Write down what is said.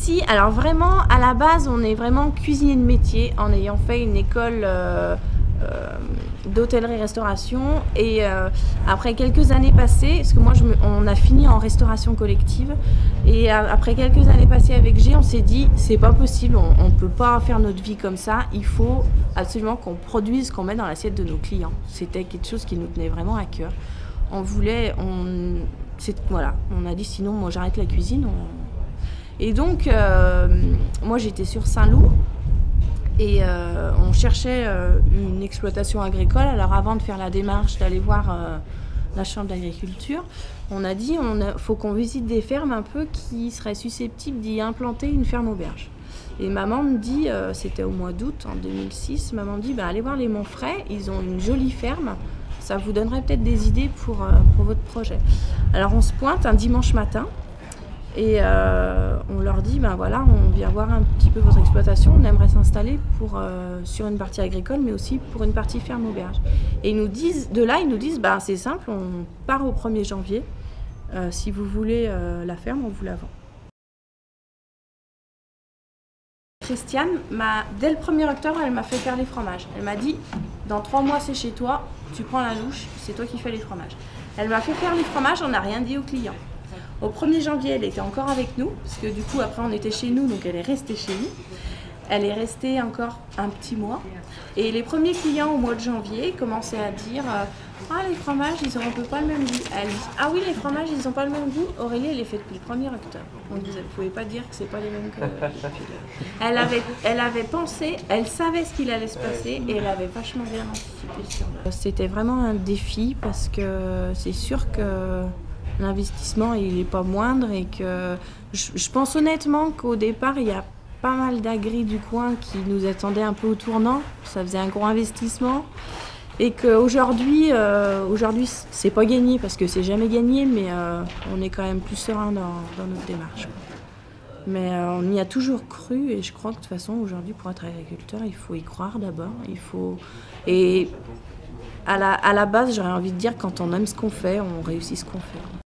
Si, alors vraiment, à la base, on est vraiment cuisinier de métier en ayant fait une école d'hôtellerie-restauration. Et après quelques années passées, parce que moi, on a fini en restauration collective, et après quelques années passées avec G, on s'est dit, c'est pas possible, on ne peut pas faire notre vie comme ça, il faut absolument qu'on produise ce qu'on met dans l'assiette de nos clients. C'était quelque chose qui nous tenait vraiment à cœur. Voilà, on a dit sinon, moi j'arrête la cuisine. Et donc, moi j'étais sur Saint-Loup et on cherchait une exploitation agricole. Alors avant de faire la démarche d'aller voir la chambre d'agriculture, on a dit faut qu'on visite des fermes un peu qui seraient susceptibles d'y implanter une ferme auberge. Et maman me dit, c'était au mois d'août en 2006, maman me dit allez voir les Montfrais, ils ont une jolie ferme, ça vous donnerait peut-être des idées pour votre projet. Alors on se pointe un dimanche matin. Et on leur dit, voilà, on vient voir un petit peu votre exploitation, on aimerait s'installer sur une partie agricole, mais aussi pour une partie ferme auberge. Et ils nous disent, c'est simple, on part au 1er janvier. Si vous voulez la ferme, on vous la vend. Christiane, dès le 1er octobre, elle m'a fait faire les fromages. Elle m'a dit, dans 3 mois, c'est chez toi, tu prends la louche, c'est toi qui fais les fromages. Elle m'a fait faire les fromages, on n'a rien dit aux clients. Au 1er janvier, elle était encore avec nous, parce que du coup, après, on était chez nous, donc elle est restée chez nous. Elle est restée encore un petit mois. Et les premiers clients, au mois de janvier, commençaient à dire les fromages, ils n'auront un peu pas le même goût. Elle dit oui, les fromages, ils n'ont pas le même goût. Aurélie, elle est faite depuis le 1er octobre. Donc vous ne pouvez pas dire que ce n'est pas les mêmes que... Elle avait pensé, elle savait ce qu'il allait se passer et elle avait vachement bien anticipé sur le... C'était vraiment un défi parce que c'est sûr que l'investissement, il n'est pas moindre et que je pense honnêtement qu'au départ, il y a pas mal d'agris du coin qui nous attendaient un peu au tournant. Ça faisait un gros investissement. Et qu'aujourd'hui, c'est pas gagné parce que c'est jamais gagné, mais on est quand même plus serein dans notre démarche. Mais on y a toujours cru et je crois que de toute façon, aujourd'hui, pour être agriculteur, il faut y croire d'abord. Et à la base, j'aurais envie de dire, quand on aime ce qu'on fait, on réussit ce qu'on fait.